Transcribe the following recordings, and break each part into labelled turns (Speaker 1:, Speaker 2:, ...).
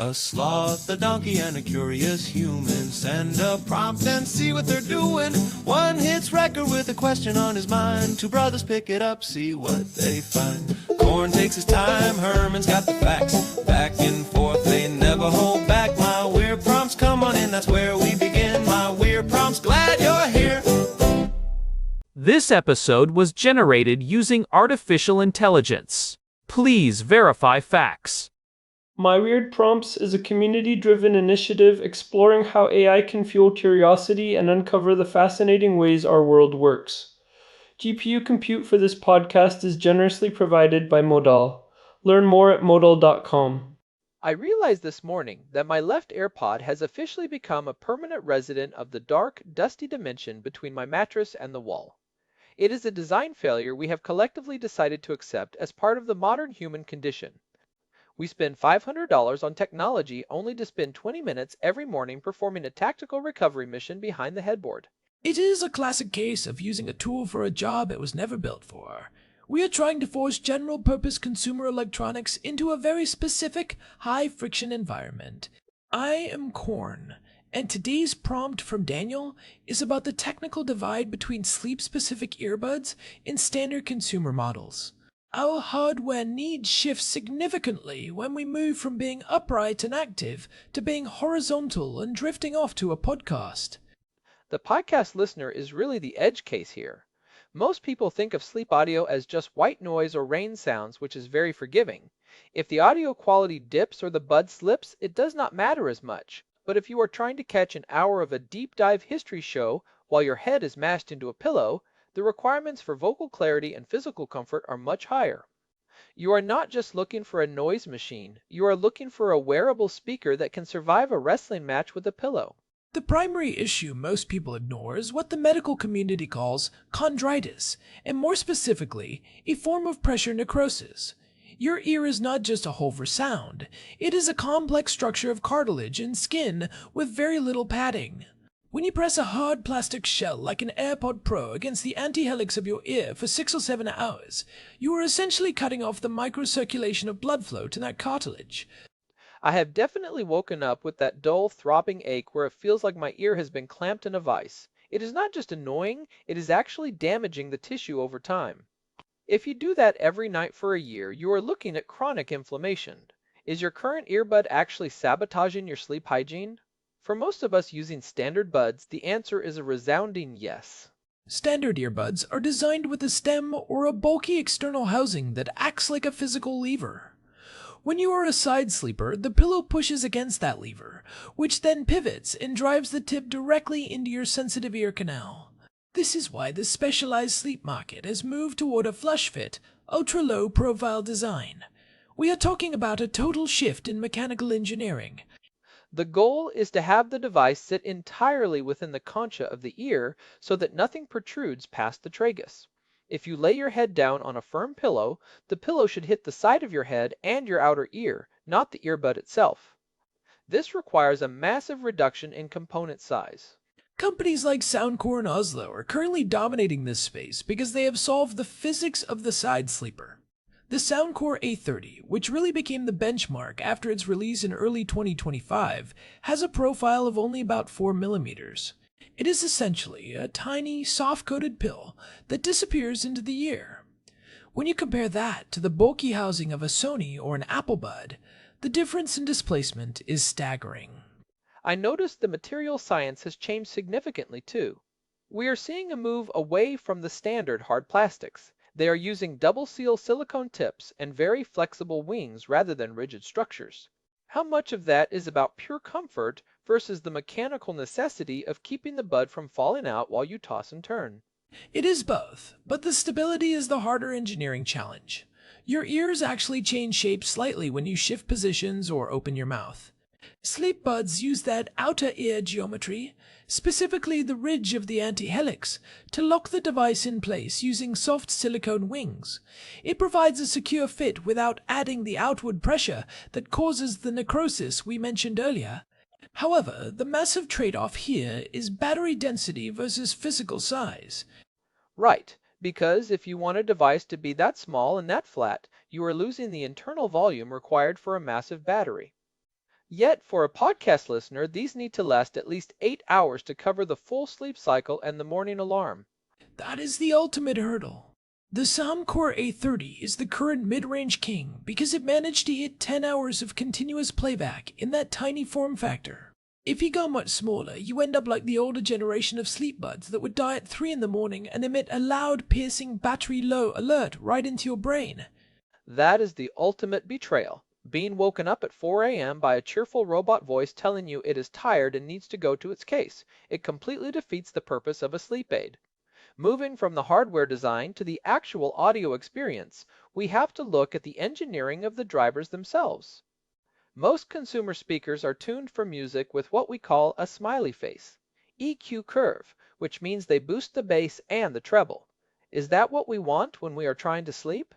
Speaker 1: A sloth, a donkey, and a curious human. Send a prompt and see what they're doing. One hits record with a question on his mind. Two brothers pick it up, see what they find. Corn takes his time, Herman's got the facts. Back and forth, they never hold back. My weird prompts, come on in, that's where we begin. My weird prompts, glad you're here.
Speaker 2: This episode was generated using artificial intelligence. Please verify facts.
Speaker 3: My Weird Prompts is a community-driven initiative exploring how AI can fuel curiosity and uncover the fascinating ways our world works. GPU compute for this podcast is generously provided by Modal. Learn more at modal.com.
Speaker 4: I realized this morning that my left AirPod has officially become a permanent resident of the dark, dusty dimension between my mattress and the wall. It is a design failure we have collectively decided to accept as part of the modern human condition. We spend $500 on technology only to spend 20 minutes every morning performing a tactical recovery mission behind the headboard.
Speaker 5: It is a classic case of using a tool for a job it was never built for. We are trying to force general-purpose consumer electronics into a very specific, high-friction environment. I am Corn, and today's prompt from Daniel is about the technical divide between sleep-specific earbuds and standard consumer models. Our hardware needs shift significantly when we move from being upright and active to being horizontal and drifting off to a podcast.
Speaker 4: The podcast listener is really the edge case here. Most people think of sleep audio as just white noise or rain sounds, which is very forgiving. If the audio quality dips or the bud slips, it does not matter as much. But if you are trying to catch an hour of a deep dive history show while your head is mashed into a pillow, the requirements for vocal clarity and physical comfort are much higher. You are not just looking for a noise machine, you are looking for a wearable speaker that can survive a wrestling match with a pillow.
Speaker 5: The primary issue most people ignore is what the medical community calls chondritis, and more specifically, a form of pressure necrosis. Your ear is not just a hole for sound, it is a complex structure of cartilage and skin with very little padding. When you press a hard plastic shell like an AirPod Pro against the antihelix of your ear for 6 or 7 hours, you are essentially cutting off the microcirculation of blood flow to that cartilage.
Speaker 4: I have definitely woken up with that dull, throbbing ache where it feels like my ear has been clamped in a vise. It is not just annoying, it is actually damaging the tissue over time. If you do that every night for a year, you are looking at chronic inflammation. Is your current earbud actually sabotaging your sleep hygiene? For most of us using standard buds, the answer is a resounding yes.
Speaker 5: Standard earbuds are designed with a stem or a bulky external housing that acts like a physical lever. When you are a side sleeper, the pillow pushes against that lever, which then pivots and drives the tip directly into your sensitive ear canal. This is why the specialized sleep market has moved toward a flush-fit, ultra-low profile design. We are talking about a total shift in mechanical engineering.
Speaker 4: The goal is to have the device sit entirely within the concha of the ear so that nothing protrudes past the tragus. If you lay your head down on a firm pillow, the pillow should hit the side of your head and your outer ear, not the earbud itself. This requires a massive reduction in component size.
Speaker 5: Companies like Soundcore and Ozlo are currently dominating this space because they have solved the physics of the side sleeper. The Soundcore A30, which really became the benchmark after its release in early 2025, has a profile of only about 4 millimeters. It is essentially a tiny, soft-coated pill that disappears into the ear. When you compare that to the bulky housing of a Sony or an Apple Bud, the difference in displacement is staggering.
Speaker 4: I noticed the material science has changed significantly too. We are seeing a move away from the standard hard plastics. They are using double-seal silicone tips and very flexible wings rather than rigid structures. How much of that is about pure comfort versus the mechanical necessity of keeping the bud from falling out while you toss and turn?
Speaker 5: It is both, but the stability is the harder engineering challenge. Your ears actually change shape slightly when you shift positions or open your mouth. Sleep buds use that outer ear geometry, specifically the ridge of the antihelix, to lock the device in place using soft silicone wings. It provides a secure fit without adding the outward pressure that causes the necrosis we mentioned earlier. However, the massive trade-off here is battery density versus physical size.
Speaker 4: Right, because if you want a device to be that small and that flat, you are losing the internal volume required for a massive battery. Yet, for a podcast listener, these need to last at least 8 hours to cover the full sleep cycle and the morning alarm.
Speaker 5: That is the ultimate hurdle. The Soundcore A30 is the current mid-range king because it managed to hit 10 hours of continuous playback in that tiny form factor. If you go much smaller, you end up like the older generation of sleep buds that would die at 3 in the morning and emit a loud, piercing, battery-low alert right into your brain.
Speaker 4: That is the ultimate betrayal. Being woken up at 4 a.m. by a cheerful robot voice telling you it is tired and needs to go to its case. It completely defeats the purpose of a sleep aid. Moving from the hardware design to the actual audio experience, we have to look at the engineering of the drivers themselves. Most consumer speakers are tuned for music with what we call a smiley face, EQ curve, which means they boost the bass and the treble. Is that what we want when we are trying to sleep?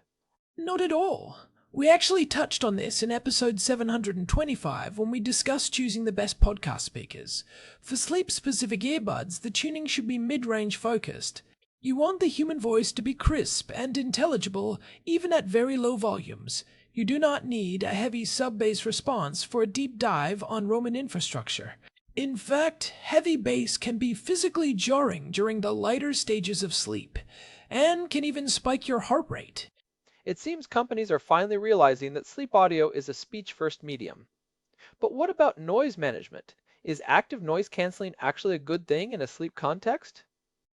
Speaker 5: Not at all. We actually touched on this in episode 725 when we discussed choosing the best podcast speakers. For sleep-specific earbuds, the tuning should be mid-range focused. You want the human voice to be crisp and intelligible even at very low volumes. You do not need a heavy sub-bass response for a deep dive on Roman infrastructure. In fact, heavy bass can be physically jarring during the lighter stages of sleep, and can even spike your heart rate.
Speaker 4: It seems companies are finally realizing that sleep audio is a speech-first medium. But what about noise management? Is active noise canceling actually a good thing in a sleep context?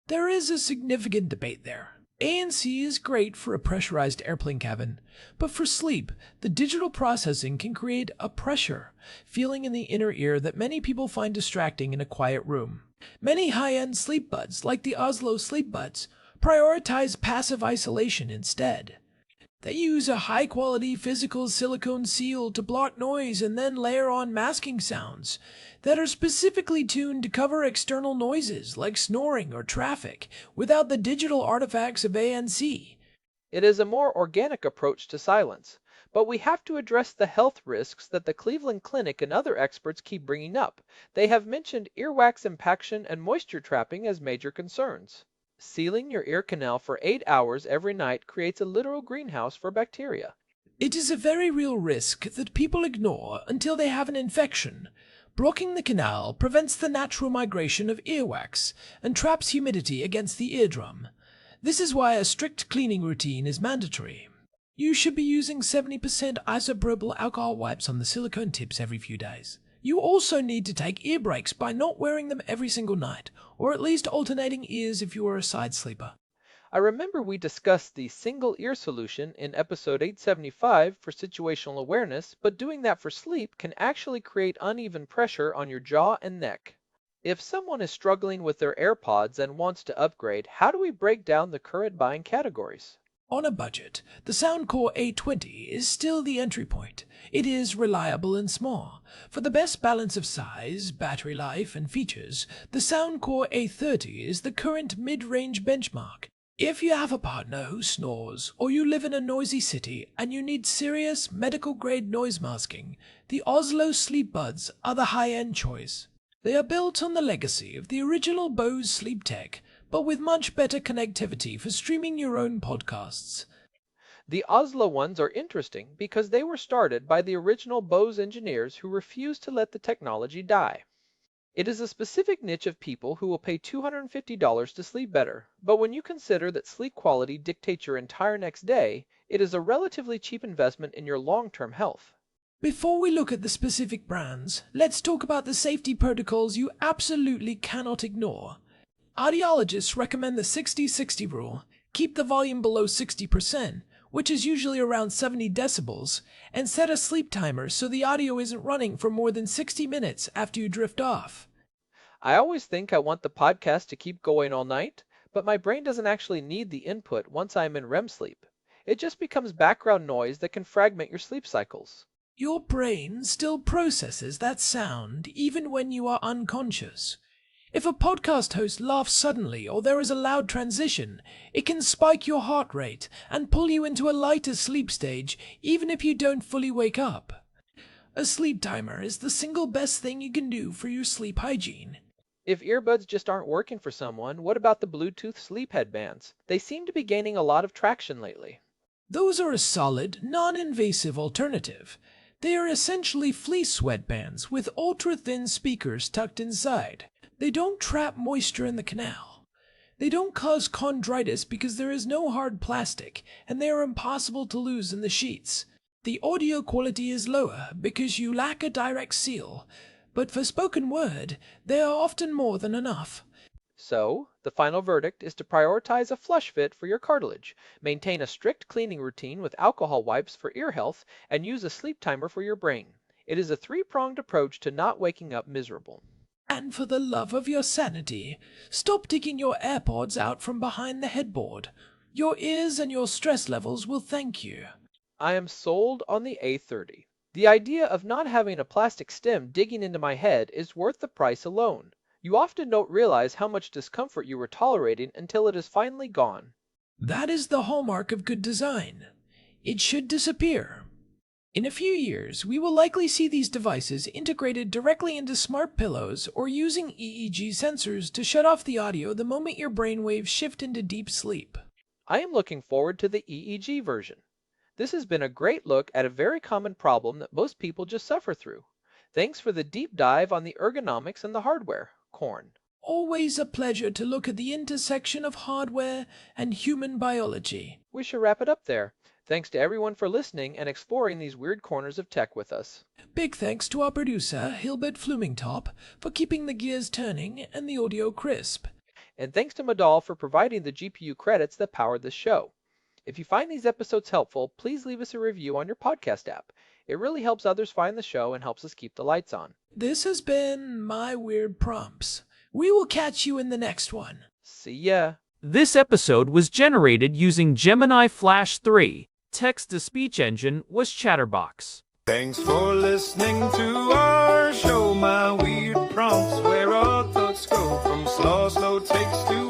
Speaker 5: There is a significant debate there. ANC is great for a pressurized airplane cabin, but for sleep, the digital processing can create a pressure feeling in the inner ear that many people find distracting in a quiet room. Many high-end sleep buds, like the Ozlo sleep buds, prioritize passive isolation instead. They use a high-quality physical silicone seal to block noise and then layer on masking sounds that are specifically tuned to cover external noises like snoring or traffic without the digital artifacts of ANC.
Speaker 4: It is a more organic approach to silence, but we have to address the health risks that the Cleveland Clinic and other experts keep bringing up. They have mentioned earwax impaction and moisture trapping as major concerns. Sealing your ear canal for 8 hours every night creates a literal greenhouse for bacteria.
Speaker 5: It is a very real risk that people ignore until they have an infection. Blocking the canal prevents the natural migration of earwax and traps humidity against the eardrum. This is why a strict cleaning routine is mandatory. You should be using 70% isopropyl alcohol wipes on the silicone tips every few days. You also need to take ear breaks by not wearing them every single night, or at least alternating ears if you are a side sleeper.
Speaker 4: I remember we discussed the single ear solution in episode 875 for situational awareness, but doing that for sleep can actually create uneven pressure on your jaw and neck. If someone is struggling with their AirPods and wants to upgrade, how do we break down the current buying categories?
Speaker 5: On a budget, the Soundcore A20 is still the entry point. It is reliable and small. For the best balance of size, battery life, and features, the Soundcore A30 is the current mid-range benchmark. If you have a partner who snores, or you live in a noisy city and you need serious medical-grade noise masking, the Ozlo Sleep Buds are the high-end choice. They are built on the legacy of the original Bose sleep tech, but with much better connectivity for streaming your own podcasts.
Speaker 4: The Ozlo ones are interesting because they were started by the original Bose engineers who refused to let the technology die. It is a specific niche of people who will pay $250 to sleep better, but when you consider that sleep quality dictates your entire next day, it is a relatively cheap investment in your long-term health.
Speaker 5: Before we look at the specific brands, let's talk about the safety protocols you absolutely cannot ignore. Audiologists recommend the 60-60 rule. Keep the volume below 60%, which is usually around 70 decibels, and set a sleep timer so the audio isn't running for more than 60 minutes after you drift off.
Speaker 4: I always think I want the podcast to keep going all night, but my brain doesn't actually need the input once I'm in REM sleep. It just becomes background noise that can fragment your sleep cycles.
Speaker 5: Your brain still processes that sound even when you are unconscious. If a podcast host laughs suddenly or there is a loud transition, it can spike your heart rate and pull you into a lighter sleep stage even if you don't fully wake up. A sleep timer is the single best thing you can do for your sleep hygiene.
Speaker 4: If earbuds just aren't working for someone, what about the Bluetooth sleep headbands? They seem to be gaining a lot of traction lately.
Speaker 5: Those are a solid, non-invasive alternative. They are essentially fleece sweatbands with ultra-thin speakers tucked inside. They don't trap moisture in the canal. They don't cause chondritis because there is no hard plastic, and they are impossible to lose in the sheets. The audio quality is lower because you lack a direct seal, but for spoken word, they are often more than enough.
Speaker 4: So, the final verdict is to prioritize a flush fit for your cartilage, maintain a strict cleaning routine with alcohol wipes for ear health, and use a sleep timer for your brain. It is a three-pronged approach to not waking up miserable.
Speaker 5: And for the love of your sanity, stop taking your AirPods out from behind the headboard. Your ears and your stress levels will thank you.
Speaker 4: I am sold on the A30. The idea of not having a plastic stem digging into my head is worth the price alone. You often don't realize how much discomfort you were tolerating until it is finally gone.
Speaker 5: That is the hallmark of good design. It should disappear. In a few years, we will likely see these devices integrated directly into smart pillows or using EEG sensors to shut off the audio the moment your brainwaves shift into deep sleep.
Speaker 4: I am looking forward to the EEG version. This has been a great look at a very common problem that most people just suffer through. Thanks for the deep dive on the ergonomics and the hardware, Korn.
Speaker 5: Always a pleasure to look at the intersection of hardware and human biology.
Speaker 4: We should wrap it up there. Thanks to everyone for listening and exploring these weird corners of tech with us.
Speaker 5: Big thanks to our producer, Hilbert Flumingtop, for keeping the gears turning and the audio crisp.
Speaker 4: And thanks to Madal for providing the GPU credits that powered this show. If you find these episodes helpful, please leave us a review on your podcast app. It really helps others find the show and helps us keep the lights on.
Speaker 5: This has been My Weird Prompts. We will catch you in the next one.
Speaker 4: See ya.
Speaker 2: This episode was generated using Gemini Flash 3. Text-to-speech engine was Chatterbox.
Speaker 1: Thanks for listening to our show, My Weird Prompts, where our thoughts go from slow takes to